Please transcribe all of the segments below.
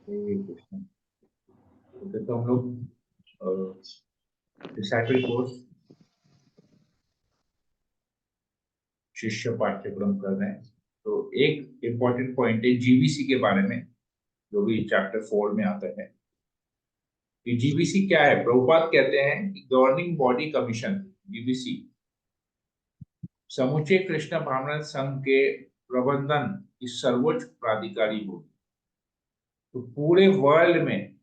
हरे कृष्ण। तो हम लोग डिसाइपल कोर्स शिष्य पाठ्यक्रम कर रहे हैं। तो एक इम्पॉर्टेंट पॉइंट है जीबीसी के बारे में, जो भी चैप्टर 4 में आता है कि जीबीसी क्या है। प्रभुपाद कहते हैं कि गवर्निंग बॉडी कमीशन जीबीसी समूचे कृष्ण ब्राह्मण संघ के प्रबंधन की सर्वोच्च प्राधिकारी होगी। तो पूरे वर्ल्ड में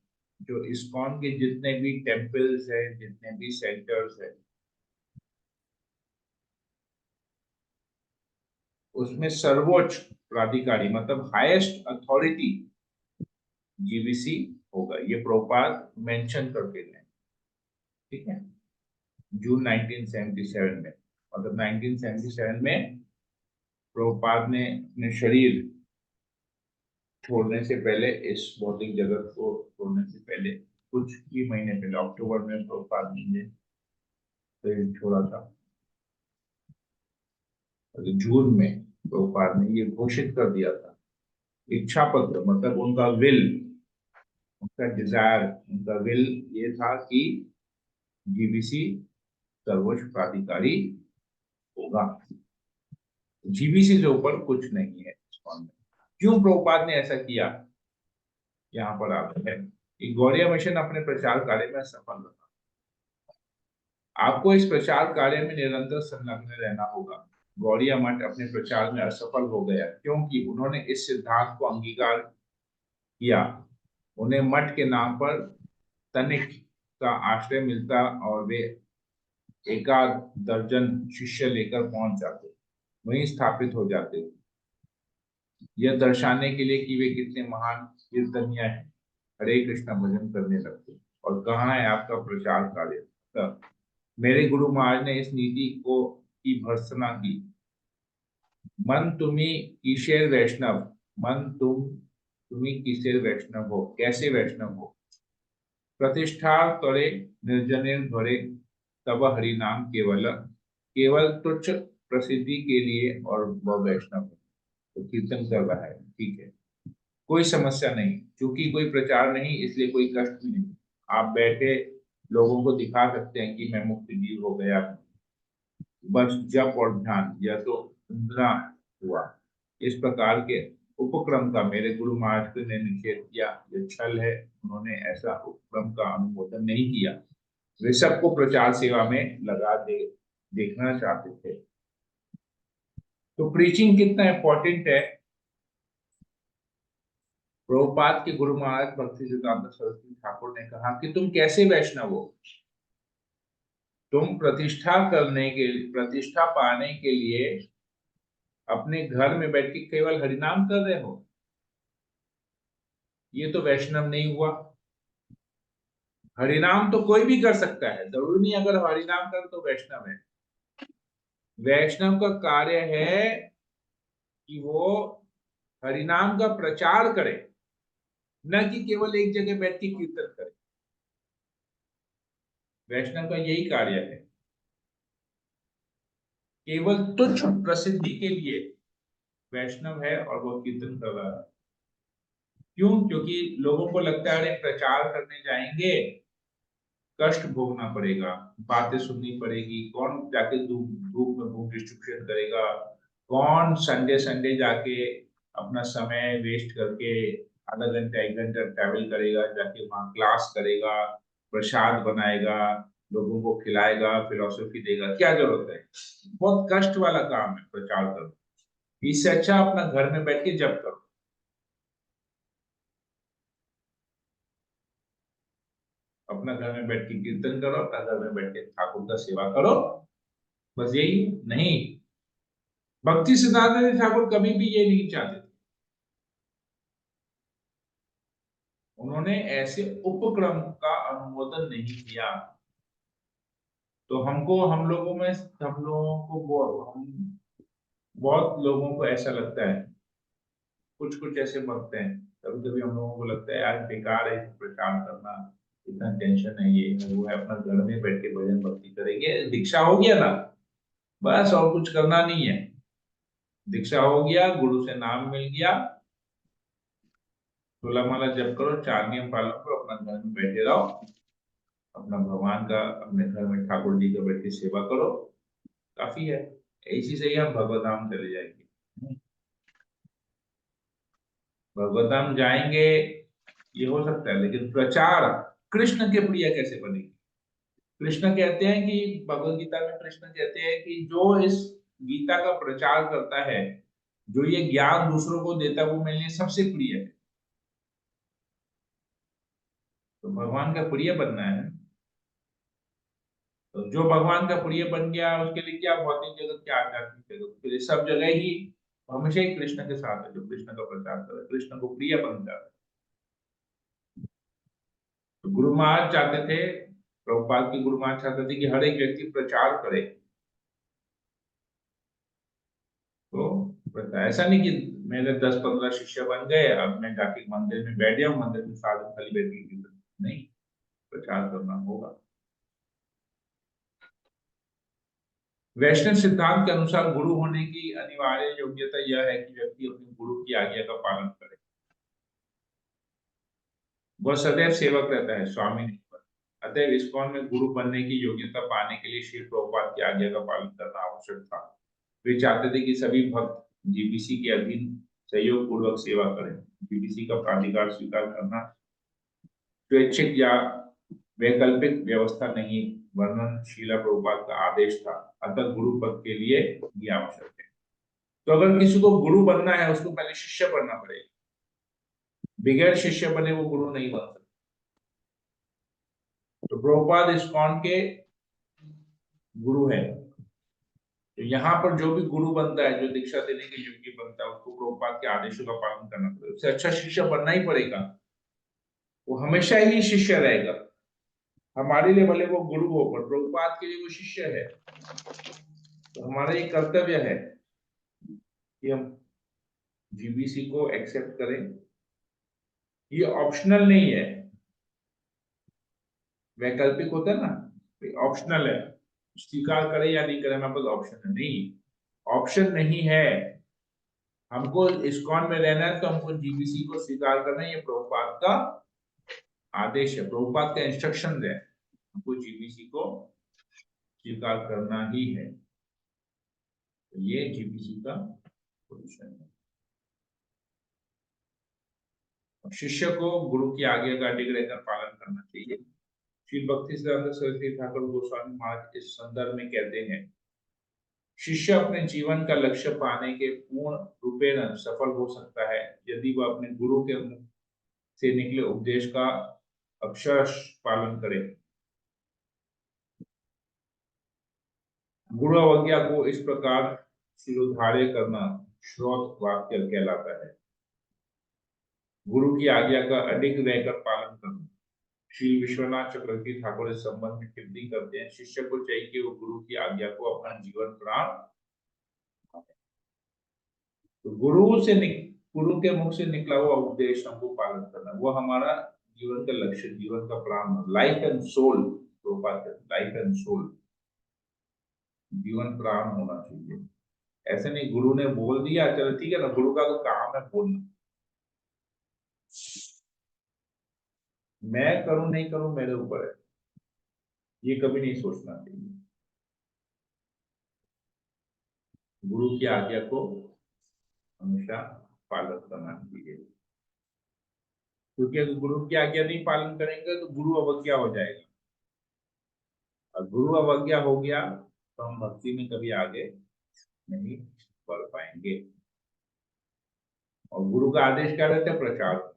जो इस्कॉन के जितने भी टेम्पल्स है, जितने भी सेंटर्स है, उसमें सर्वोच्च प्राधिकारी मतलब हाईएस्ट अथॉरिटी जीबीसी होगा। ये प्रभुपाद मेंशन करके गए। ठीक है, जून 1977 में, मतलब 1977 में प्रभुपाद ने अपने शरीर छोड़ने से पहले, इस भौतिक जगत को छोड़ने से पहले, कुछ ही महीने पहले अक्टूबर में प्रभुपाद ने शरीर छोड़ा था। और जून में प्रभुपाद ने ये घोषित कर दिया था, इच्छा पत्र मतलब उनका विल, उनका डिजायर, उनका विल ये था कि जीबीसी सर्वोच्च प्राधिकारी होगा। जीबीसी से ऊपर कुछ नहीं है इस्कॉन में। क्यों प्रभुपाद ने ऐसा किया, यहाँ पर आता है कि गौड़िया मिशन अपने प्रचार कार्य में सफल रहा। आपको इस प्रचार कार्य में निरंतर संलग्न रहना होगा। गौड़िया मठ अपने प्रचार में असफल हो गया क्योंकि उन्होंने इस सिद्धांत को अंगीकार किया। उन्हें मठ के नाम पर तनिक का आश्रय मिलता और वे एकाध दर्जन शिष्य लेकर पहुंच जाते, वहीं स्थापित हो जाते, यह दर्शाने के लिए कि वे कितने महान कीर्तनिया हैं। हरे कृष्णा भजन करने लगते। और कहाँ है आपका प्रचार कार्य। तो मेरे गुरु महाराज ने इस नीति को की भर्त्सना की। मन तुम्ही किसेर वैष्णव, मन तुम्ही किसेर वैष्णव हो, कैसे वैष्णव हो। प्रतिष्ठा करे निर्जनेर धरे, तब हरि नाम केवल, केवल तुच्छ प्रसिद्धि के लिए और वह वैष्णव है। तो कीर्तन कर रहा है, ठीक है, कोई समस्या नहीं, क्योंकि कोई प्रचार नहीं इसलिए कोई कष्ट भी नहीं। आप बैठे लोगों को दिखा सकते हैं कि मैं मुक्त जीव हो गया, बस जप और ध्यान, यह तो इंद्रा हुआ। इस प्रकार के उपक्रम का मेरे गुरु महाराज ने निषेध किया, ये छल है। उन्होंने ऐसा उपक्रम का अनुमोदन नहीं किया। वे सबको प्रचार सेवा में लगा देखना चाहते थे। तो प्रीचिंग कितना इंपॉर्टेंट है। प्रभुपाद के गुरु महाराज भक्ति सिद्धांत सरस्वती ठाकुर ने कहा कि तुम कैसे वैष्णव हो। तुम प्रतिष्ठा पाने के लिए अपने घर में बैठ के केवल हरिनाम कर रहे हो, ये तो वैष्णव नहीं हुआ। हरिनाम तो कोई भी कर सकता है, जरूरी नहीं अगर हरिनाम कर तो वैष्णव है। वैष्णव का कार्य है कि वो हरिनाम का प्रचार करे, न कि केवल एक जगह बैठ के कीर्तन करे। वैष्णव का यही कार्य है। केवल तुच्छ प्रसिद्धि के लिए वैष्णव है और वो कीर्तन कर रहा है। क्यों? क्योंकि लोगों को लगता है अरे प्रचार करने जाएंगे, कष्ट भोगना पड़ेगा, बातें सुननी पड़ेगी, कौन जाके धूप धूप में बुक डिस्ट्रीब्यूशन करेगा, कौन संडे संडे जाके अपना समय वेस्ट करके आधा घंटा 1 घंटा ट्रैवल करेगा, जाके वहां क्लास करेगा, प्रसाद बनाएगा, लोगों को खिलाएगा, फिलोसफी देगा, क्या जरूरत है। बहुत कष्ट वाला काम है प्रचार करना। इससे अच्छा अपना घर में बैठ के जप करो, अपना घर में बैठ के कीर्तन करो, अपना घर में बैठ के ठाकुर का सेवा करो, बस यही। नहीं, भक्ति सिद्धांत ठाकुर कभी भी ये नहीं चाहते थे। उन्होंने ऐसे उपक्रम का अनुमोदन नहीं किया। तो हम लोगों को बहुत लोगों को ऐसा लगता है, कुछ कुछ ऐसे भक्त हैं, कभी कभी हम लोगों को लगता है यार बेकार है प्रचार करना, इतना टेंशन है, ये है वो है, अपना घर में बैठ के भजन भक्ति करेंगे, दीक्षा हो गया ना, बस और कुछ करना नहीं है। दीक्षा हो गया, गुरु से नाम मिल गया, 16 माला जप करो, 4 नियम पालन करो, अपना घर में बैठे रहो, अपना भगवान का अपने घर में ठाकुर जी का बैठ के सेवा करो, काफी है। ऐसी से ही आप भगवत धाम चले जाएंगे। भगवत धाम जाएंगे ये हो सकता है, लेकिन प्रचार कृष्ण के प्रिय कैसे बनेगी? कृष्ण कहते हैं कि भगवत गीता में कृष्ण कहते हैं कि जो इस गीता का प्रचार करता है, जो ये ज्ञान दूसरों को देता है, वो मेरे लिए सबसे प्रिय है। तो भगवान का प्रिय बनना है। तो जो भगवान का प्रिय बन गया, उसके लिए क्या भौतिक जगत, क्या आध्यात्मिक जगत, उसके लिए सब जगह ही हमेशा ही कृष्ण के साथ है। जो कृष्ण का प्रचार करे, कृष्ण को प्रिय बन जाता है। तो गुरु महाराज चाहते थे, प्रभुपाद की गुरु महाराज चाहते थे कि हर एक व्यक्ति प्रचार करे। तो ऐसा नहीं कि मेरे 10-15 शिष्य बन गए, अब मैं जाके मंदिर में बैठ जाऊं, मंदिर में साधु खाली बैठने की जरूरत नहीं, प्रचार करना होगा। वैष्णव सिद्धांत के अनुसार गुरु होने की अनिवार्य योग्यता यह है कि व्यक्ति अपने गुरु की आज्ञा का पालन करे। वह सदैव सेवक रहता है, स्वामी नहीं बनता। अतः इस्कॉन में गुरु बनने की योग्यता पाने के लिए श्री प्रभुपाद की आज्ञा का पालन करना आवश्यक था। वे चाहते थे कि सभी भक्त जीपीसी के अधीन सहयोग पूर्वक सेवा करें। जीपीसी का प्राधिकार स्वीकार करना स्वैच्छिक या वैकल्पिक व्यवस्था नहीं, वर्णन शीला प्रभुपाद का आदेश था। अतः गुरु पद के लिए ये आवश्यक है। तो अगर किसी को गुरु बनना है, उसको पहले शिष्य बनना पड़ेगा। बगैर शिष्य बने वो गुरु नहीं बन सकता। तो प्रभुपाद इस्कॉन के गुरु है। तो यहाँ पर जो भी गुरु बनता है, जो दीक्षा देने के योग्य बनता है, उसको प्रभुपाद के आदेशों का पालन करना पड़ेगा। उससे अच्छा शिष्य बनना ही पड़ेगा। वो हमेशा ही शिष्य रहेगा। हमारे लिए भले वो गुरु हो, पर प्रभुपाद के लिए वो शिष्य है। तो हमारा ये कर्तव्य है कि हम जीबीसी को एक्सेप्ट करें। ये ऑप्शनल नहीं है, वैकल्पिक होता है ना, ऑप्शनल है। स्वीकार करें या नहीं करें, हमारे पास ऑप्शन है नहीं, ऑप्शन नहीं है। हमको इस्कॉन में रहना है तो हमको जीबीसी को स्वीकार करना है। ये प्रभुपाद का आदेश है, प्रभुपाद का इंस्ट्रक्शन है, हमको जीबीसी को स्वीकार करना ही है। तो ये जीबीसी का पोजीशन है। शिष्य को गुरु की आज्ञा का अडिग रहकर पालन करना चाहिए। श्री भक्ति सिद्धांत सरस्वती ठाकुर गोस्वामी महाराज इस संदर्भ में कहते हैं, शिष्य अपने जीवन का लक्ष्य पाने के पूर्ण रूपेण सफल हो सकता है यदि वह अपने गुरु के मुख से निकले उपदेश का अक्षरश पालन करे। गुरु अवज्ञा को इस प्रकार शिरोधार्य करना श्रोत वाक्य कहलाता है। गुरु की आज्ञा का अडिग रहकर पालन करना। श्री विश्वनाथ चक्रवर्ती ठाकुर इस संबंध में टिप्पणी करते हैं, शिष्य को चाहिए कि वो गुरु की आज्ञा को अपना जीवन प्राण, तो गुरु के मुख से निकला हुआ उपदेश हमको पालन करना, वो हमारा जीवन का लक्ष्य, जीवन का प्राण, लाइफ एंड सोल। तो लाइफ एंड सोल, जीवन प्राण होना चाहिए। ऐसे नहीं गुरु ने बोल दिया चलो ठीक है ना, गुरु का तो काम है बोलना, मैं करूं नहीं करूं मेरे ऊपर है, ये कभी नहीं सोचना चाहिए। गुरु की आज्ञा को हमेशा पालन करना चाहिए, क्योंकि अगर गुरु की आज्ञा नहीं पालन करेंगे तो गुरु अवज्ञा हो जाएगा, और गुरु अवज्ञा हो गया तो हम भक्ति में कभी आगे नहीं बढ़ पाएंगे। और गुरु का आदेश क्या रहता है? प्रचार।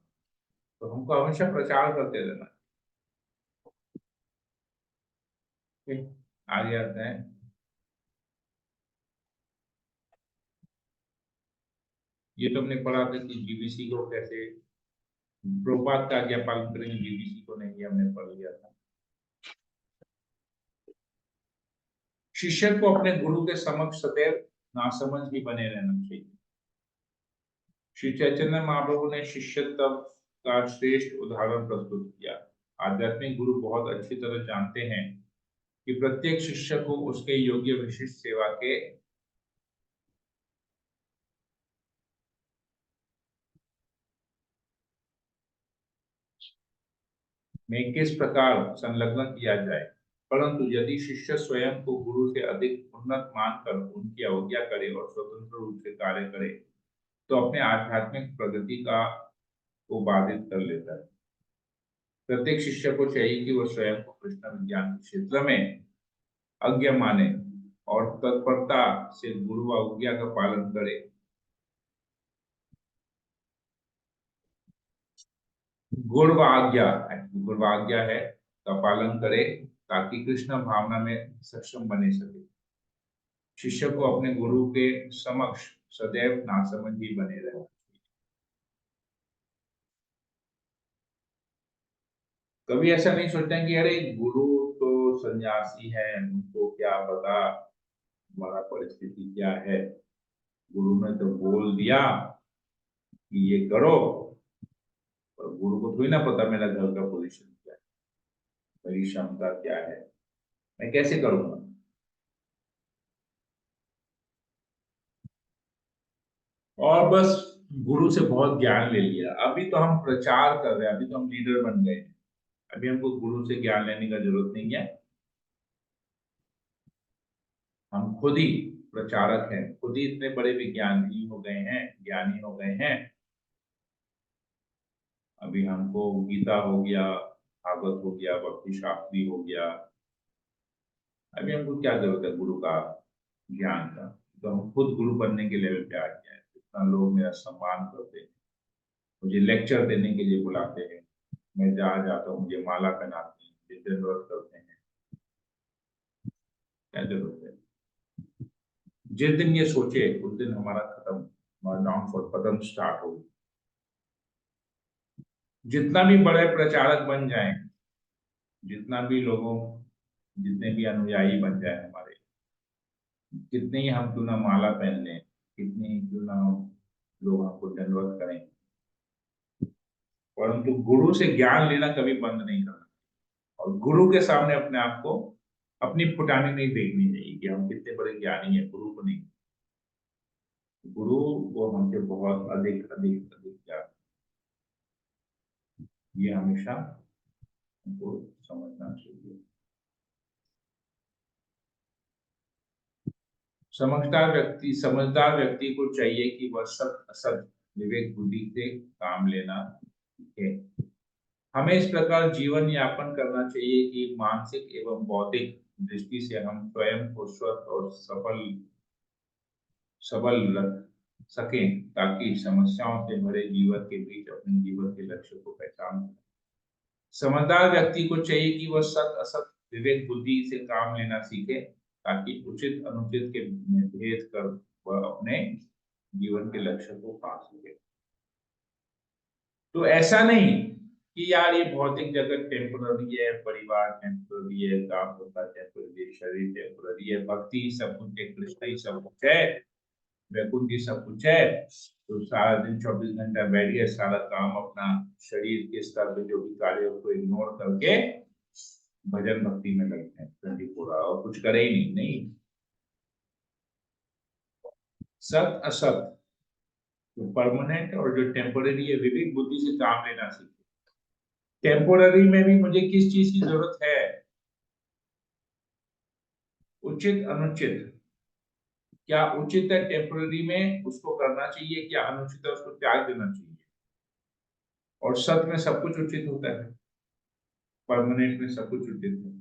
तो हमको हमेशा प्रचार करते रहना। ठीक, आगे आते हैं। ये तो हमने पढ़ा था कि जीबीसी को कैसे प्रभुपाद का आज्ञा पालन करेंगे, जीबीसी को नहीं, ये हमने पढ़ लिया था। शिष्य को अपने गुरु के समक्ष सदैव नासमझ ही बने रहना चाहिए। श्री चैतन्य महाप्रभु ने शिष्यत्व का श्रेष्ठ उदाहरण प्रस्तुत किया। आध्यात्मिक गुरु बहुत अच्छी तरह जानते हैं कि प्रत्येक शिष्य को उसके योग्य विशिष्ट सेवा के में किस प्रकार संलग्न किया जाए। परंतु यदि शिष्य स्वयं को गुरु से अधिक उन्नत मानकर उनकी अवज्ञा करे और स्वतंत्र रूप से कार्य करे तो अपने आध्यात्मिक प्रगति का को बाधित कर लेता है। प्रत्येक शिष्य को चाहिए कि वह स्वयं को कृष्ण विज्ञान के क्षेत्र में अज्ञ माने और तत्परता से गुरु आज्ञा का पालन करे। गुरु आज्ञा है का पालन करे ताकि कृष्ण भावना में सक्षम बने सके। शिष्य को अपने गुरु के समक्ष सदैव नासमझ ही बने रहे। कभी ऐसा नहीं सोचते हैं कि अरे गुरु तो सन्यासी है, उनको क्या पता हमारा परिस्थिति क्या है, गुरु ने तो बोल दिया कि ये करो, पर गुरु को थोड़ी ना पता मेरा घर का पोजीशन क्या है, मेरी क्षमता क्या है, मैं कैसे करूंगा। और बस गुरु से बहुत ज्ञान ले लिया, अभी तो हम प्रचार कर रहे हैं, अभी तो हम लीडर बन गए हैं, अभी हमको गुरु से ज्ञान लेने का जरूरत नहीं है। हम खुद ही प्रचारक हैं, खुद ही इतने बड़े विज्ञानी हो गए हैं, ज्ञानी हो गए हैं। अभी हमको गीता हो गया, भागवत हो गया, भक्ति शास्त्री हो गया, अभी हमको क्या जरूरत है गुरु का ज्ञान का। तो हम खुद गुरु बनने के लेवल पे आ गए हैं। इतना लोग मेरा सम्मान करते हैं, मुझे लेक्चर देने के लिए बुलाते हैं, मैं जहाँ जाता हूँ मुझे माला पहनाते हैं, मुझे दंडवत करते हैं। क्या जरूरत है। जिस दिन ये सोचे उस दिन हमारा खत्म, हमारा डाउनफॉल पतन स्टार्ट हो। जितना भी बड़े प्रचारक बन जाए, जितना भी लोगों जितने भी अनुयायी बन जाए हमारे, कितने ही हम क्यों ना माला पहन लें, कितने ही क्यों ना लोग हमको दंडवत करें, परंतु गुरु से ज्ञान लेना कभी बंद नहीं करना। और गुरु के सामने अपने आप को अपनी फुटानी नहीं देखनी चाहिए कि हम कितने बड़े ज्ञानी हैं, गुरु को नहीं। गुरु वो हमसे बहुत अधिक अधिक अधिक ज्ञान, ये हमेशा हमको समझना चाहिए। समझदार व्यक्ति को चाहिए कि वह सत असत विवेक बुद्धि से काम लेना सीखे। हमें इस प्रकार जीवन यापन करना चाहिए कि मानसिक एवं बौद्धिक दृष्टि से हम स्वयं को स्वस्थ और सबल रख सकें ताकि समस्याओं से भरे जीवन के बीच अपने जीवन के लक्ष्य को पहचान सकें। समझदार व्यक्ति को चाहिए कि वह सत असत विवेक बुद्धि से काम लेना सीखे ताकि उचित अनुचित के में भेद कर वह अपने जीवन के लक्ष्य को पा सके। तो ऐसा नहीं कि यार ये भौतिक जगत टेम्पररी है, परिवार टेम्पररी है, काम होता टेम्पररी है, शरीर टेम्पररी है, भक्ति ही सब कुछ है, कृष्ण ही सब कुछ है, वैकुंठ ही सब कुछ है। तो सारा दिन 24 घंटा बैठ गए, सारा काम अपना शरीर के स्तर पे जो भी कार्य है उसको इग्नोर करके भजन भक्ति में लगते हैं 24 और कुछ करे ही नहीं। सत असत, जो परमानेंट और जो टेम्पररी है, विवेक बुद्धि से काम लेना सीखे। टेम्पोररी में भी मुझे किस चीज की जरूरत है, उचित अनुचित। क्या उचित है टेम्पोररी में उसको करना चाहिए, क्या अनुचित है उसको त्याग देना चाहिए। और सत में सब कुछ उचित होता है, परमानेंट में सब कुछ उचित है।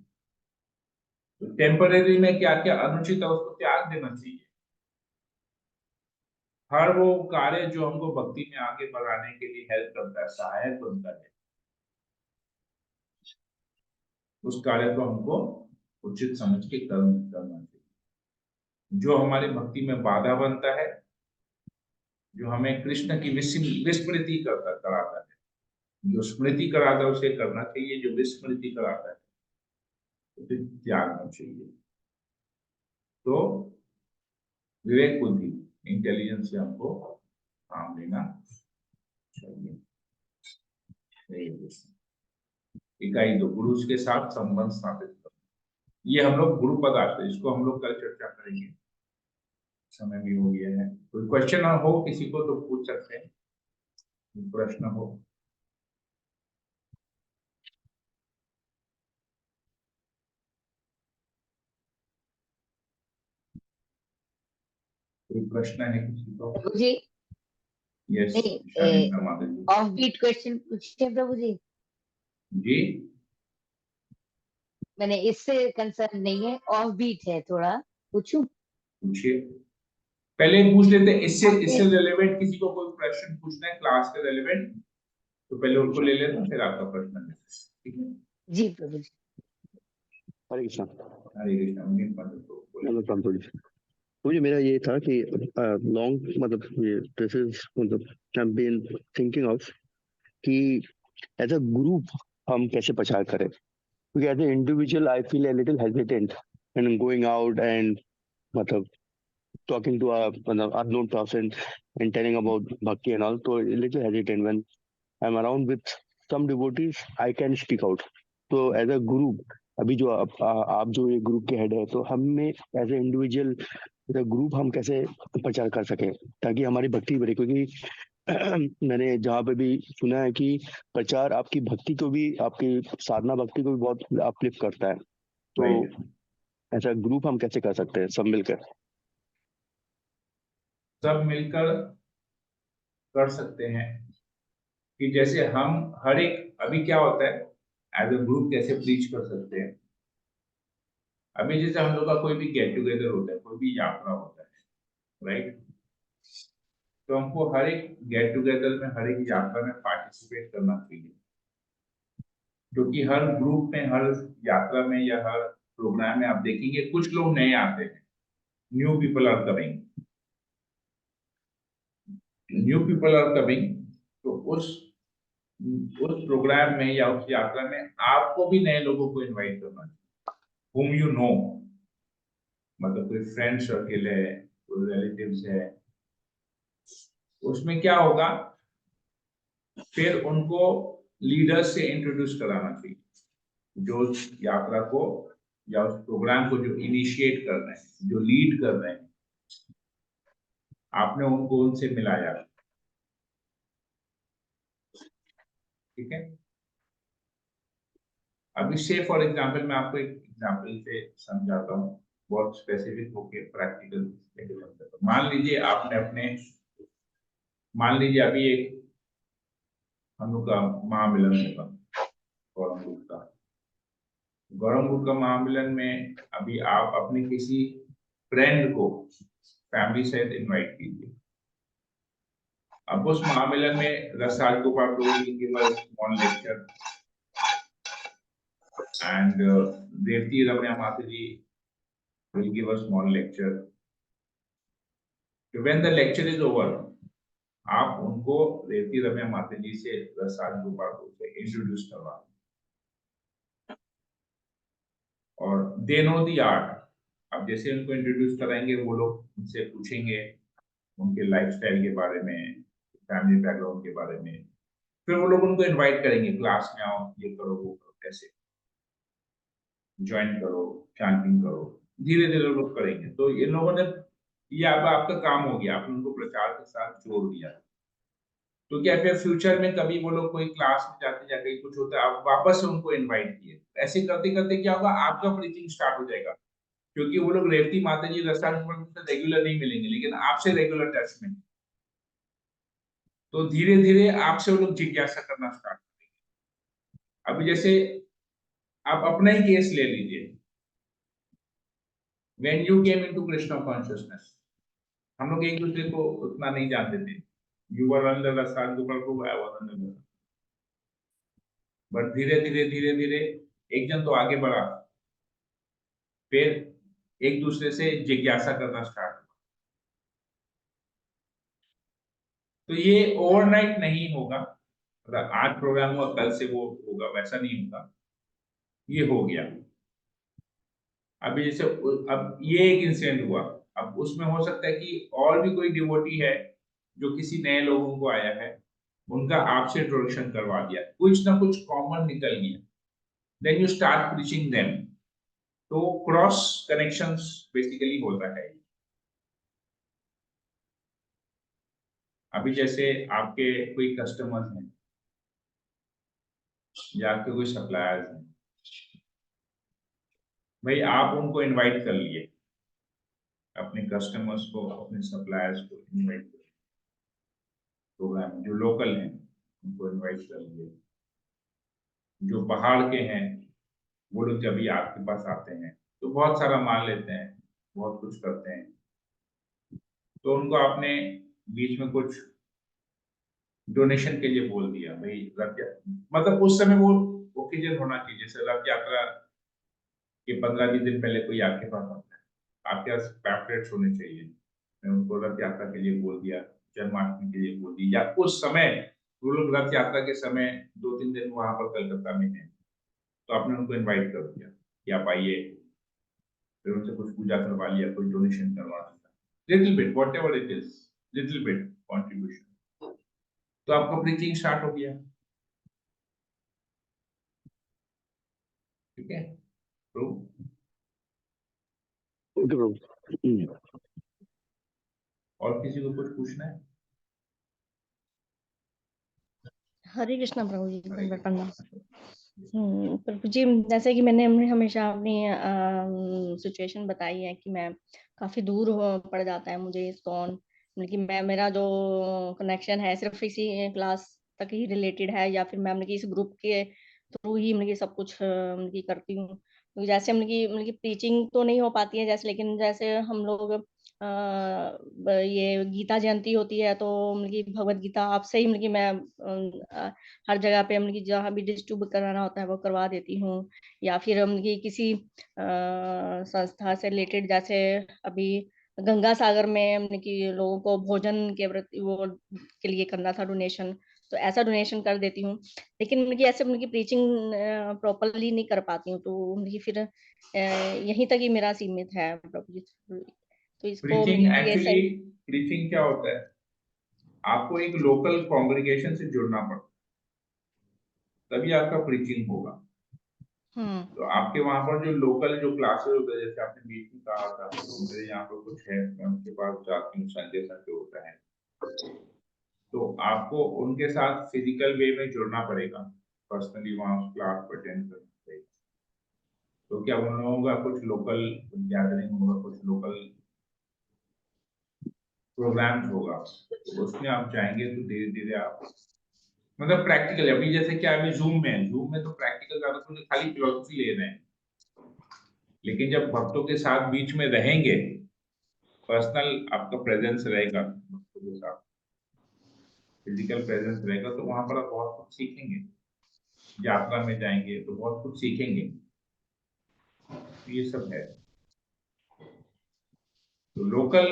तो टेम्पररी में क्या क्या अनुचित है उसको त्याग देना चाहिए। हर वो कार्य जो हमको भक्ति में आगे बढ़ाने के लिए हेल्प करता है, सहायक बनता है, उस कार्य को हमको उचित समझ के कर्म करना चाहिए। जो हमारी भक्ति में बाधा बनता है, जो हमें कृष्ण की विस्मृति कराता है, जो स्मृति कराता है उसे करना चाहिए, जो विस्मृति कराता है उसे त्यागना चाहिए। तो विवेक बुद्धि इंटेलिजेंस से हमको काम लेना चाहिए। इकाई 2, गुरु के साथ संबंध स्थापित करो। ये हम लोग गुरु पदार्थ है, इसको हम लोग कल चर्चा करेंगे, समय भी हो गया है। कोई क्वेश्चन हो किसी को तो पूछ सकते हैं, प्रश्न हो। कोई प्रश्न है किसी को? प्रभु जी यस, नहीं, माता जी। ऑफ बीट क्वेश्चन पूछे प्रभु जी। जी मैंने इससे कंसर्न नहीं है, ऑफ बीट है थोड़ा, पूछूं? पूछिए, पहले पूछ लेते हैं। आपके इससे रिलेवेंट किसी को कोई प्रश्न पूछना है क्लास के रिलेवेंट, तो पहले उनको ले लेते हैं, फिर आपका प्रश्न लेते हैं, ठीक है? जी प्रभु जी। हरे कृष्णा। हरे कृष्णा। उन्हीं पर तो बोले। नमस्कार प्रभु जी। मुझे मेरा ये था कि लॉन्ग मतलब ये दिस इज मतलब I am been thinking of कि एज अ ग्रुप हम कैसे प्रचार करें, क्योंकि as a individual I feel a little hesitant and going out and मतलब talking to an unknown person and telling about bhakti and all, so a little hesitant when I'm around with some devotees I can speak out. तो as a group अभी जो आप जो ये group के head है, तो हमें as a individual as a group हम कैसे प्रचार कर सकें ताकि हमारी भक्ति बढ़े, क्योंकि मैंने जहाँ पे भी सुना है कि प्रचार आपकी भक्ति को भी, आपकी साधना भक्ति को भी बहुत अपलिफ्ट करता है। तो Right. ऐसा ग्रुप हम कैसे कर सकते हैं सब मिलकर? सब मिलकर कर सकते हैं कि जैसे हम हर एक, अभी क्या होता है, एज अ ग्रुप कैसे प्रीच कर सकते हैं। अभी जैसे हम लोग का कोई भी गेट टुगेदर होता है, कोई भी यात्रा होता है, राइट? तो हमको हर एक गेट टुगेदर में, हर एक यात्रा में पार्टिसिपेट करना चाहिए, क्योंकि हर ग्रुप में, हर यात्रा में या हर प्रोग्राम में आप देखेंगे कुछ लोग नए आते हैं, new people are coming, new people are coming. तो उस प्रोग्राम में या उस यात्रा में आपको भी नए लोगों को इनवाइट करना चाहिए, whom you know, मतलब कोई फ्रेंड सर्किल है, कोई रिलेटिव्स है। उसमें क्या होगा, फिर उनको लीडर्स से इंट्रोड्यूस कराना चाहिए, जो यात्रा को या उस प्रोग्राम को जो इनिशिएट कर रहे हैं, जो लीड कर रहे हैं, आपने उनको उनसे मिलाया, ठीक है? अब इससे फॉर एग्जांपल मैं आपको एक एग्जांपल से समझाता हूँ, बहुत स्पेसिफिक होके प्रैक्टिकल। मान लीजिए अभी एक हम लोग का महामिलन होगा गौरव गुट का महामिलन में अभी आप अपने किसी फ्रेंड को फैमिली सहित इनवाइट कीजिए। अब उस महामिलन में Rasal Gopal small lecture and Devti Ramya Mataji will give a small lecture. When the lecture is over, आप उनको देवती रम्या माता जी से रसाल गोपाल से इंट्रोड्यूस करवा, और दे नो दी आर्ट। अब जैसे उनको इंट्रोड्यूस कराएंगे, वो लोग उनसे पूछेंगे उनके लाइफस्टाइल के बारे में, फैमिली बैकग्राउंड के बारे में, फिर वो लोग उनको इनवाइट करेंगे, क्लास में आओ, ये करो वो करो, कैसे ज्वाइन करो, चैंटिंग करो, धीरे धीरे लोग करेंगे। तो ये लोगों ने, ये अब आपका काम हो गया, आपने उनको प्रचार के साथ जोड़ दिया। तो क्या फिर फ्यूचर में कभी वो लोग कोई क्लास में जाते जाते कुछ होता है, आप वापस से उनको इनवाइट किए, ऐसे करते करते क्या होगा, आपका प्रीचिंग स्टार्ट हो जाएगा, क्योंकि वो लोग रेवती माता जी रसायन से रेगुलर नहीं मिलेंगे, लेकिन आपसे रेगुलर टच में, तो धीरे धीरे आपसे वो लोग जिज्ञासा करना स्टार्ट करेंगे। अभी जैसे आप अपना ही केस ले लीजिए, when you came into Krishna consciousness, हम लोग एक दूसरे को उतना नहीं जानते थे। You were under the sun, Gopal Prabhu, I was under the sun. But धीरे धीरे धीरे धीरे एक जन तो आगे बढ़ा, फिर एक दूसरे से जिज्ञासा करना स्टार्ट हुआ। तो ये ओवरनाइट नहीं होगा, आज प्रोग्राम हुआ कल से वो होगा, वैसा नहीं होगा, ये हो गया। अभी जैसे अब ये एक इंसिडेंट हुआ, अब उसमें हो सकता है कि और भी कोई डिवोटी है जो किसी नए लोगों को आया है, उनका आपसे इंट्रोडक्शन करवा दिया, कुछ ना कुछ कॉमन निकल गया, then you start preaching them. तो क्रॉस कनेक्शंस बेसिकली होता है। अभी जैसे आपके कोई कस्टमर्स हैं या आपके कोई सप्लायर्स हैं, भाई आप उनको इनवाइट कर लिए, अपने कस्टमर्स को, अपने सप्लायर्स को इनवाइट करें प्रोग्राम। जो लोकल हैं उनको इनवाइट करेंगे, जो बाहर के हैं वो लोग जब भी आपके पास आते हैं तो बहुत सारा माल लेते हैं, बहुत कुछ करते हैं, तो उनको आपने बीच में कुछ डोनेशन के लिए बोल दिया, भाई रथ यात्रा, मतलब उस समय वो ओकेजन होना चाहिए, जैसे रथ यात्रा के 15-20 दिन पहले कोई आपके पास आता है, आपके पास पैम्पलेट्स होने चाहिए। मैं उनको रथ यात्रा के लिए बोल दिया, जन्माष्टमी के लिए बोल दिया, या उस समय वो लोग रथ यात्रा के समय 2-3 दिन वहां पर कलकत्ता में है, तो आपने उनको इनवाइट कर दिया कि आप आइए, फिर उनसे कुछ पूजा करवा लिया, कोई डोनेशन करवा दिया, little bit what ever it is, little bit contribution, तो आपका प्रीचिंग स्टार्ट हो गया। ठीक है, तो ओके ब्रो। और किसी को कुछ पूछना है? हरे कृष्णा प्रभु जी, हरे दंडवत प्रणाम। प्रभु जी, जैसे कि मैंने हमेशा अपनी सिचुएशन बताई है कि मैं काफी दूर पड़ जाता है मुझे इस्कॉन, मतलब कि मैं, मेरा जो कनेक्शन है सिर्फ इसी क्लास तक ही रिलेटेड है, या फिर मैं मतलब कि इस ग्रुप के थ्रू ही मतलब कि सब कुछ मतलब कि करती हूँ। तो जैसे मतलब कि प्रीचिंग तो नहीं हो पाती है जैसे, लेकिन जैसे हम लोग ये गीता जयंती होती है तो मतलब कि भगवत गीता आपसे ही मतलब कि मैं हर जगह पे मतलब कि जहाँ भी डिस्ट्रीब्यूट कराना होता है वो करवा देती हूँ, या फिर मतलब कि किसी संस्था से रिलेटेड, जैसे अभी गंगा सागर में मतलब कि लोगों को भोजन के प्रति वो के लिए करना था डोनेशन, तो ऐसा डोनेशन कर देती हूँ। लेकिन मतलब कि ऐसे मतलब कि प्रीचिंग प्रॉपरली नहीं कर पाती हूँ, तो मतलब कि फिर यहीं तक ही मेरा सीमित है प्रभु जी। तो इसको प्रीचिंग, मतलब कि ये एक्चुअली सही। प्रीचिंग क्या होता है, आपको एक लोकल कॉन्ग्रीगेशन से जुड़ना पड़ता है, तभी आपका प्रीचिंग होगा। तो आपके वहां पर जो लोकल जो क्लासेस होते हैं, जैसे आपने बीच में कहा था तो मेरे यहाँ पर कुछ है, मैं उनके पास जाती हूँ, संडे संडे होता है, तो आपको उनके साथ फिजिकल वे में जुड़ना पड़ेगा, पर्सनली वहां क्लास को अटेंड करना पड़ेगा। तो क्या उन लोगों का कुछ लोकल गैदरिंग होगा, कुछ लोकल प्रोग्राम्स होगा, तो उसमें आप जाएंगे तो धीरे धीरे आप, मतलब प्रैक्टिकल, अभी जैसे क्या अभी जूम में है, जूम में तो प्रैक्टिकल ज्यादा कुछ, खाली फिलोसफी ले रहे हैं, लेकिन जब भक्तों के साथ बीच में रहेंगे, पर्सनल आपका प्रेजेंस रहेगा भक्तों के साथ, फिजिकल प्रेजेंस रहेगा, तो वहां पर आप बहुत कुछ सीखेंगे, यात्रा में जाएंगे तो बहुत कुछ सीखेंगे, तो ये सब है। तो लोकल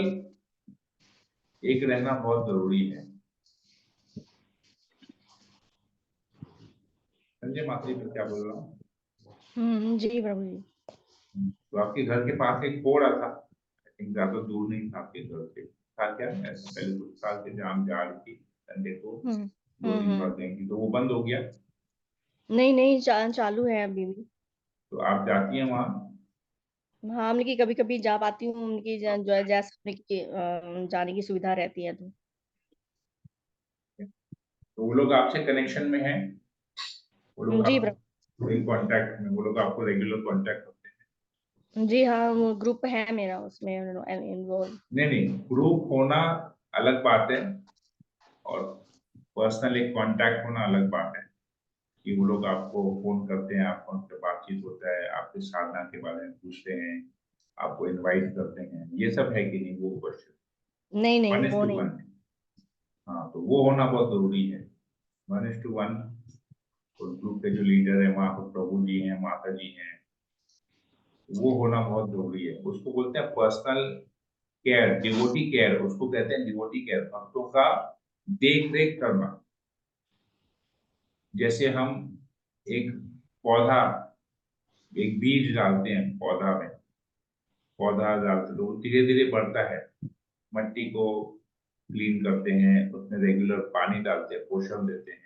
एक रहना बहुत जरूरी है। संजय माता जी, क्या बोल रहा हूँ? जी प्रभु जी। तो आपके घर के पास एक कोड़ा था, आई थिंक ज्यादा दूर नहीं था आपके घर से, था क्या ऐसा पहले कुछ साल से जाम जा रही थी संडे को, 2 दिन बाद गई थी, तो वो बंद हो गया? नहीं नहीं, चालू है अभी भी। तो आप जाती हैं वहाँ? हाँ, मतलब कि कभी कभी जा पाती हूँ, मतलब कि जो जैसे मतलब कि जाने की सुविधा रहती है तो। तो वो लोग आपसे कनेक्शन में हैं, वो लोग जी आप प्रभु। कांटेक्ट में, वो लोग आपको रेगुलर कांटेक्ट करते हैं? जी हाँ, वो ग्रुप है मेरा, उसमें इन्वॉल्व। नहीं नहीं, ग्रुप होना अलग बात है, और पर्सनल एक कांटेक्ट होना अलग बात है, कि वो लोग आपको फोन करते हैं, आपको उनसे बातचीत होता है, आपके साधना के बारे में पूछते हैं, आपको इनवाइट करते हैं, ये सब है कि नहीं, वो क्वेश्चन नहीं नहीं, वन इज वो टू नहीं। वन हाँ, तो वो होना बहुत जरूरी है, 1:1। और ग्रुप के जो लीडर है वहाँ पर प्रभु जी हैं, माता जी हैं, वो होना बहुत जरूरी है, उसको बोलते हैं पर्सनल केयर, डिवोटी केयर, उसको कहते हैं डिवोटी केयर, भक्तों का देख रेख करना। जैसे हम एक पौधा, एक बीज डालते हैं पौधा में, पौधा डालते तो वो धीरे धीरे बढ़ता है, मट्टी को क्लीन करते हैं, उसमें रेगुलर पानी डालते हैं, पोषण देते हैं,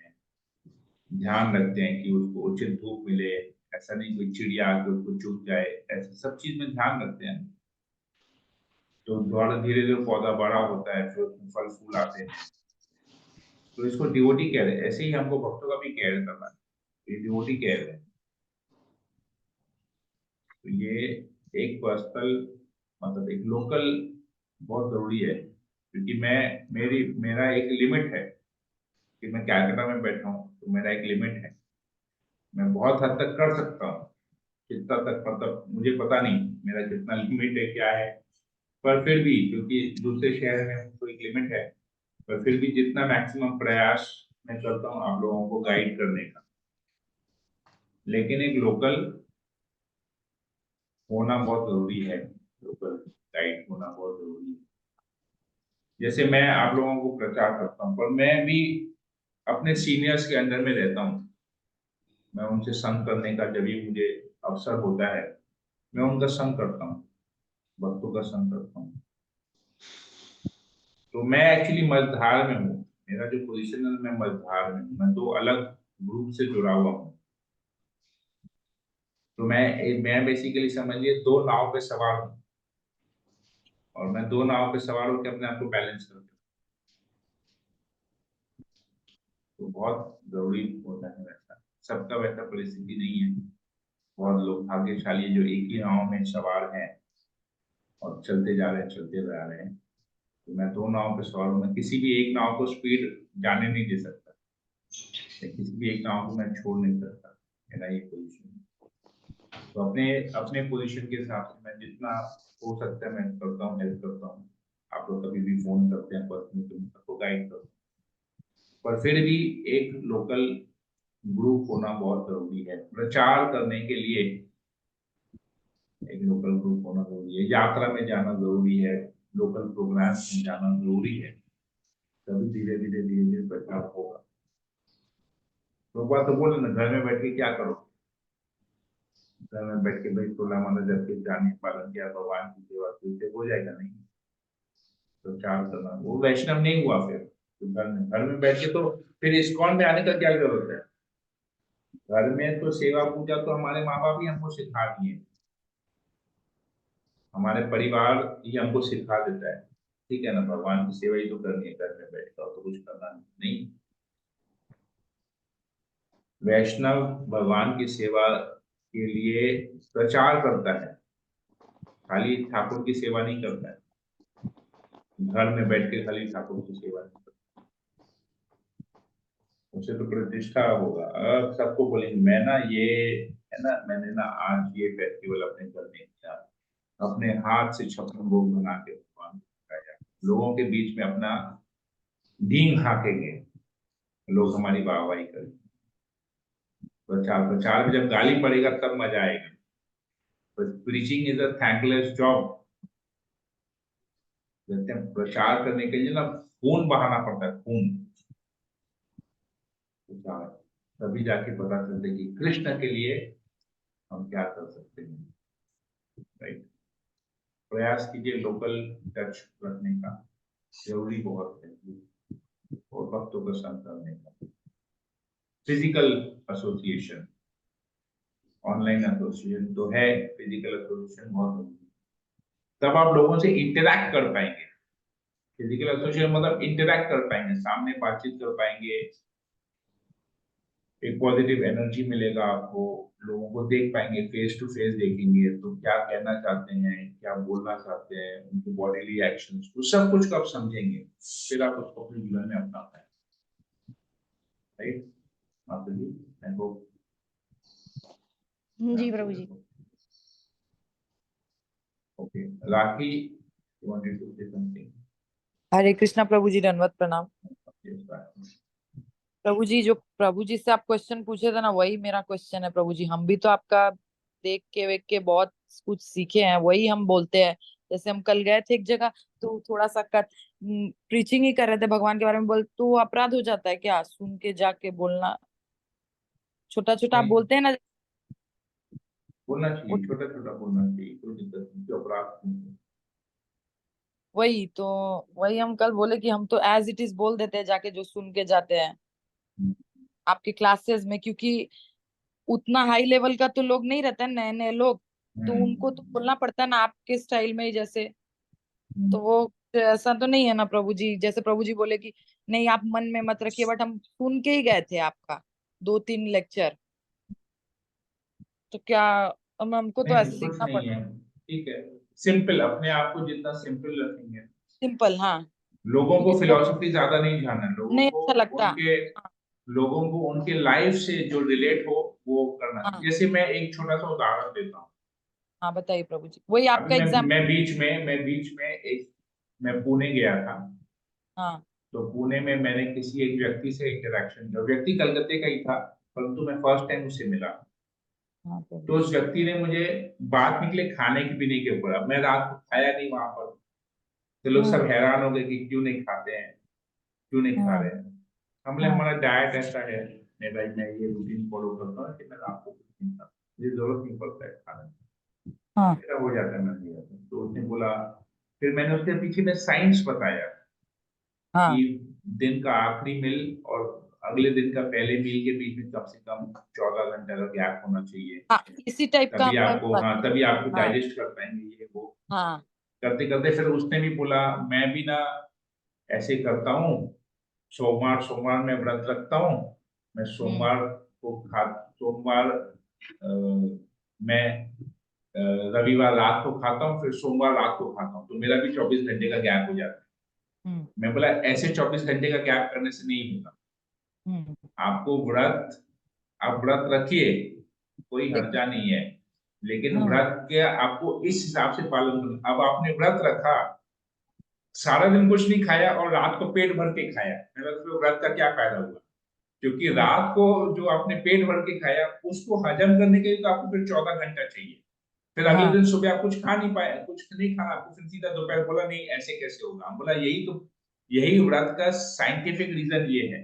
ध्यान रखते हैं कि उसको उचित धूप मिले, ऐसा नहीं कोई चिड़िया आके उसको चुग जाए, ऐसे सब चीज में ध्यान रखते हैं। तो द्वारा धीरे धीरे पौधा बड़ा होता है, फिर उसमें फल फूल आते हैं, तो इसको डिवोटी केयर है। ऐसे ही हमको भक्तों का भी केयर करना है, ये डिवोटी केयर है। तो ये एक पर्सनल मतलब एक लोकल बहुत जरूरी है, क्योंकि मेरा एक लिमिट है कि मैं कैलकाटा में बैठा हूँ, तो मेरा एक लिमिट है, मैं बहुत हद तक कर सकता हूँ, कितना तक मतलब मुझे पता नहीं मेरा कितना लिमिट है क्या है, पर फिर भी क्योंकि दूसरे शहर में तो एक लिमिट है, पर फिर भी जितना मैक्सिमम प्रयास मैं करता हूँ आप लोगों को गाइड करने का। लेकिन एक लोकल होना बहुत जरूरी है, लोकल गाइड होना बहुत जरूरी है। जैसे मैं आप लोगों को प्रचार करता हूँ, पर मैं भी अपने सीनियर्स के अंडर में रहता हूँ, मैं उनसे संग करने का जब भी मुझे अवसर होता है मैं उनका संग करता हूँ, भक्तों का संग करता हूँ। तो मैं एक्चुअली मझधार में हूँ, मेरा जो पोजीशन है मैं मझधार में हूँ, मैं दो अलग ग्रुप से जुड़ा हुआ हूँ। तो मैं बेसिकली समझिए दो नाव पे सवार हूँ, और मैं दो नाव पे सवार होकर अपने आप को बैलेंस करता हूँ। तो बहुत जरूरी होता है वैसा, सबका वैसा परिस्थिति नहीं है, बहुत लोग भाग्यशाली है जो एक ही नाव में सवार हैं और चलते जा रहे हैं, चलते जा रहे हैं। तो मैं दो नाव पे सवार हूँ, मैं किसी भी एक नाव को स्पीड जाने नहीं दे सकता, या किसी भी एक नाव को मैं छोड़ नहीं सकता, मेरा ये पोजीशन है। तो अपने अपने पोजीशन के हिसाब से मैं जितना हो सकता है मैं करता हूँ, हेल्प करता हूँ। आप लोग कभी भी फोन करते हैं पर्सनली तो मैं सबको गाइड करता हूँ, पर फिर भी एक लोकल ग्रुप होना बहुत जरूरी है। प्रचार करने के लिए एक लोकल ग्रुप होना जरूरी है, यात्रा में जाना जरूरी है, लोकल प्रोग्राम में जाना जरूरी है, तभी धीरे धीरे धीरे धीरे प्रचार होगा। तो बात तो बोले ना, घर में बैठ के क्या करो, घर में बैठ के भाई 16 माला जब के जाने पालन किया, भगवान की सेवा की, उससे हो जाएगा नहीं। प्रचार करना वो वैष्णव नहीं हुआ फिर, तो घर में बैठ के तो फिर इस्कॉन में आने का क्या जरूरत है। घर में तो सेवा पूजा तो हमारे माँ बाप ही हमको सिखा दिए, हमारे परिवार ही हमको सिखा देता है, ठीक है ना, भगवान की सेवा ही तो करनी है, घर में बैठ कर तो कुछ करना नहीं। वैष्णव भगवान की सेवा के लिए प्रचार करता है, खाली ठाकुर की सेवा नहीं करता है, घर में बैठ के खाली ठाकुर की सेवा नहीं करता, उसे तो प्रतिष्ठा होगा। अब सबको बोलेंगे मैं ना ये है ना, मैंने ना आज ये फेस्टिवल अपने घर में किया, अपने हाथ से 56 भोग बना के भगवान को खिलाया, लोगों के बीच में अपना डींग हाँकेंगे, लोग हमारी वाहवाही करेंगे। प्रचार प्रचार में जब गाली पड़ेगा तब मजा आएगा। Preaching is a thankless job. कहते हैं प्रचार करने के लिए ना खून बहाना पड़ता है, खून। प्रचार तभी जाके पता चलता है कि कृष्ण के लिए हम क्या कर सकते हैं, राइट। प्रयास कीजिए लोकल टच रखने का, जरूरी बहुत है, और भक्तों का संग करने का। फिजिकल एसोसिएशन, ऑनलाइन एसोसिएशन तो है, फिजिकल एसोसिएशन बहुत जरूरी है, तब आप लोगों से इंटरैक्ट कर पाएंगे। फिजिकल एसोसिएशन मतलब इंटरैक्ट कर पाएंगे, सामने बातचीत कर पाएंगे, एक पॉजिटिव एनर्जी मिलेगा आपको, लोगों को देख पाएंगे, फेस टू फेस देखेंगे तो क्या कहना चाहते हैं, क्या बोलना चाहते हैं, उनके बॉडी रिएक्शंस, तो सब कुछ को आप समझेंगे, फिर आप उसको अपने जीवन में अपना पाएंगे, राइट। आप जी, आई होप। जी Prabhu ji. Okay, Rakhi, you wanted to say something? Hare Krishna Prabhu ji, दंडवत प्रणाम। Yes, Rakhi. प्रभु जी, जो प्रभु जी से आप क्वेश्चन पूछे थे ना, वही मेरा क्वेश्चन है प्रभु जी। हम भी तो आपका वेख के बहुत कुछ सीखे हैं, वही हम बोलते हैं। जैसे हम कल गए थे एक जगह, तो थोड़ा सा प्रीचिंग ही कर रहे थे भगवान के बारे में, बोल तो अपराध हो जाता है क्या सुन के जाके बोलना? छोटा छोटा आप नहीं, बोलते हैं ना, बोलना चाहिए, छोटा छोटा बोलना चाहिए, कोई दिक्कत नहीं, जो अपराध नहीं है। वही तो, वही हम कल बोले कि हम तो एज इट इज बोल देते हैं जाके, जो सुन के जाते हैं आपके क्लासेस में, क्योंकि उतना हाई लेवल का तो लोग नहीं रहता, नए नए लोग, तो उनको तो बोलना पड़ता है ना आपके स्टाइल में ही जैसे। तो वो ऐसा तो नहीं है ना प्रभु जी, जैसे प्रभु जी बोले कि नहीं आप मन में मत रखिए, बट हम सुन के ही गए थे आपका 2-3 लेक्चर, तो क्या हमको तो नहीं ऐसे नहीं, कुछ सीखना नहीं पड़ता। है, ठीक है, सिंपल, अपने आप को जितना सिंपल रखेंगे, सिंपल, हाँ, लोगों को क्योंकि फिलॉसफी ज्यादा नहीं जानना, लोगों नहीं को अच्छा लगता। उनके हाँ, लोगों को उनके लाइफ से जो रिलेट हो वो करना। हाँ, जैसे मैं एक छोटा सा उदाहरण देता हूँ। हाँ, बताइए प्रभु जी, वही अभी आपका एग्जाम। मैं पुणे गया था। हाँ, तो पुणे में मैंने किसी एक व्यक्ति से इंटरेक्शन किया, व्यक्ति कलकत्ते का ही था, परंतु मैं फर्स्ट टाइम उससे मिला। हाँ प्रभु तो जी। उस व्यक्ति ने मुझे बात निकले खाने की पीने के ऊपर, अब मैं रात को खाया नहीं वहां पर, तो लोग सब हैरान हो गए कि क्यों नहीं खाते हैं, क्यों नहीं खा हाँ, रहे हैं। हमने हाँ, हमारा डाइट ऐसा है, मैं ये रूटीन फॉलो करता हूँ कि मैं रात को कुछ नहीं खाता, मुझे जरूरत नहीं पड़ता है खाने की, हाँ, मेरा हो जाता है, मैं नहीं खाता। तो उसने बोला, फिर मैंने उसके पीछे में साइंस बताया कि हाँ, दिन का आखिरी मील और अगले दिन का पहले मील के बीच में कम से कम 14 घंटे का गैप होना चाहिए, हाँ, इसी टाइप का तभी मैं भी आपको, हाँ, तभी आपको हाँ, डाइजेस्ट कर पाएंगे ये वो। हाँ, करते करते फिर उसने भी बोला, मैं भी ना ऐसे करता हूँ, सोमवार सोमवार में व्रत रखता हूँ, मैं सोमवार मैं रविवार रात को खाता हूँ, फिर सोमवार रात को खाता हूँ, तो मेरा भी 24 घंटे का गैप हो जाता हम्म, है। मैं बोला ऐसे 24 घंटे का गैप करने से नहीं होगा, हम्म, आपको व्रत, आप व्रत रखिए, कोई लेकिन हर्जा नहीं है, लेकिन हाँ, व्रत के आपको इस हिसाब से पालन करना। अब आपने व्रत रखा, सारा दिन कुछ नहीं खाया और रात को पेट भर के खाया, मेरा तो व्रत का क्या फायदा हुआ? क्योंकि हाँ, रात को जो आपने पेट भर के खाया उसको हजम करने के लिए तो आपको फिर 14 घंटा चाहिए, फिर अगले हाँ, दिन सुबह आप कुछ खा नहीं पाए, कुछ नहीं खाना आपको, फिर सीधा दोपहर। बोला नहीं ऐसे कैसे होगा, हम बोला यही व्रत का साइंटिफिक रीजन ये है।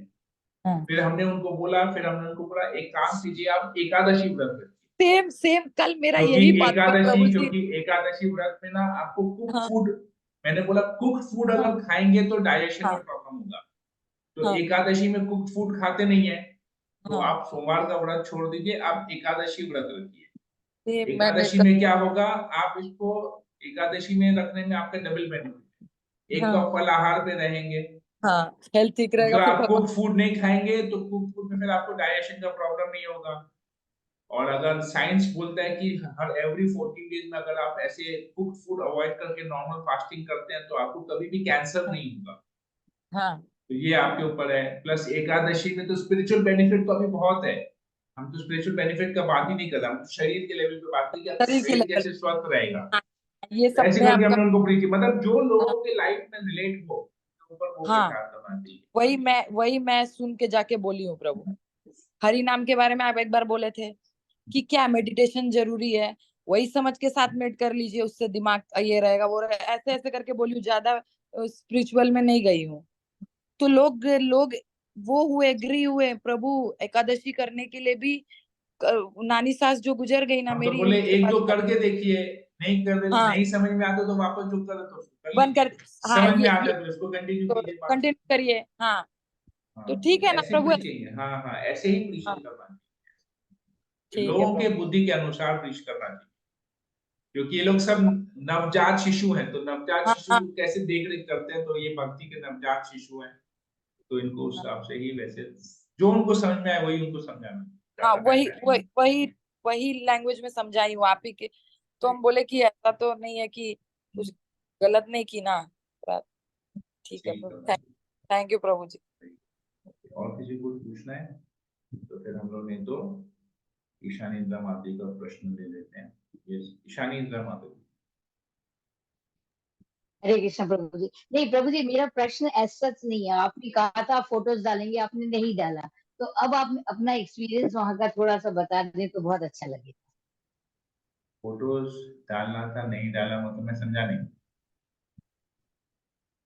हाँ, फिर हमने उनको बोला एक काम कीजिए, आप एकादशी व्रत रखिए, सेम सेम कल मेरा यही बात था प्रभु जी। क्योंकि एकादशी व्रत में ना आपको कुक हाँ, फूड, मैंने बोला कुक फूड हाँ, अगर खाएंगे तो डाइजेशन में हाँ, प्रॉब्लम होगा, तो हाँ, एकादशी में कुक फूड खाते नहीं है, तो हाँ, आप सोमवार का व्रत छोड़ दीजिए, आप एकादशी व्रत रखिए। सेम मैंने एकादशी में क्या होगा, आप इसको एकादशी में रखने में आपका डबल बेनिफिट, एक तो हाँ, आप फलाहार पे रहेंगे, हाँ, हेल्थ ठीक रहेगा, दूसरा फिर आप भगवान। कुक फूड नहीं खाएंगे, तो कुक फूड में फिर आपको डाइजेशन का प्रॉब्लम नहीं होगा। और अगर साइंस बोलता है कि हर एवरी 14 डेज में अगर आप ऐसे कुक फूड अवॉइड करके नॉर्मल फास्टिंग करते हैं तो आपको कभी भी कैंसर हाँ, नहीं होगा। हाँ, तो ये आपके ऊपर है। प्लस एकादशी में तो स्पिरिचुअल बेनिफिट तो अभी बहुत है, हम तो स्पिरिचुअल बेनिफिट का बात ही नहीं कर रहे, हम तो शरीर के लेवल पे बात करें कि आपका शरीर के शरीर लेवल। कैसे स्वस्थ रहेगा। हाँ, ये तो सब ऐसे में करके आपका। हमने उनको प्रीच, मतलब जो हाँ, लोगों के लाइफ में रिलेट हो उसके ऊपर वो हाँ, प्रचार करना चाहिए। वही मैं सुन के जाके बोली हूँ प्रभु। हरि नाम के बारे में आप एक बार बोले थे कि क्या मेडिटेशन जरूरी है, वही समझ के 7 मिनट कर लीजिए, उससे दिमाग ये रहेगा वो रहेगा, ऐसे ऐसे करके बोली हूँ, ज्यादा स्पिरिचुअल में नहीं गई हूँ। तो लोग लोग वो हुए, एग्री हुए प्रभु, एकादशी करने के लिए भी। नानी सास जो गुजर गई ना हम तो मेरी, बोले उनके एक पास। दो करके देखिए, हाँ, नहीं समझ में आता तो वापस जो कर तो कर बंद लीजिए, कर। हाँ, समझ में ये आता तो इसको कंटिन्यू तो कीजिए बात। कंटिन्यू करिए। हाँ, हाँ, तो ठीक है ना ऐसे प्रभु। प्रीचिंग है, हाँ हाँ, ऐसे ही हाँ, प्रीचिंग करना चाहिए, ठीक है लोगों के प्रभु। बुद्धि के अनुसार प्रीच करना चाहिए। क्योंकि ये लोग सब नवजात शिशु हैं, तो नवजात हाँ, शिशु हाँ, कैसे देख रेख करते हैं, तो ये भक्ति के नवजात शिशु हैं, तो इनको उस हाँ, हिसाब से ही वैसे जो उनको समझ में आए वही उनको समझाना, हाँ, ज्यादा वही महंगा नहीं वही है। वही वही लैंग्वेज में समझाई हूँ आप ही के। तो हम बोले कि ऐसा तो नहीं है कि कुछ गलत नहीं की ना बात। ठीक है ठीक प्रभु, है। थैंक यू प्रभु जी। और किसी को कुछ पूछना है तो फिर हम लोग नहीं तो ईशानी इंद्रा माता का प्रश्न ले लेते हैं। ये ईशानी इंद्रा माता। हरे कृष्ण प्रभु जी। नहीं प्रभु जी, मेरा प्रश्न ऐसा नहीं है, आपने कहा था आप फोटोज डालेंगे, आपने नहीं डाला, तो अब आप अपना एक्सपीरियंस वहां का थोड़ा सा बता दें तो बहुत अच्छा लगेगा। फोटोज डालना था नहीं डाला, मतलब मैं समझा नहीं।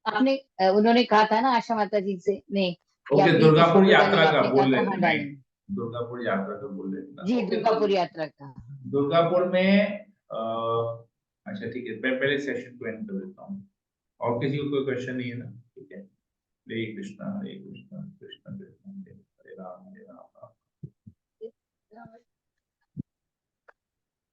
आपने उन्होंने कहा था ना आशा माता जी से ने कि ओके, अपनी दुर्गापुर फोटो यात्रा डालेंगे, का आपने कहा बोल रहे थे, कहाँ राइट? डालेंगे। दुर्गापुर यात्रा का बोल रहे थे ना, जी, ओके। तो दुर्गापुर यात्रा का। दुर्गापुर में अच्छा ठीक है, मैं पहले सेशन को एंड कर देता हूँ। और किसी को कोई क्वेश्चन नहीं है ना? ठीक है। हरे कृष्णा हरे कृष्णा।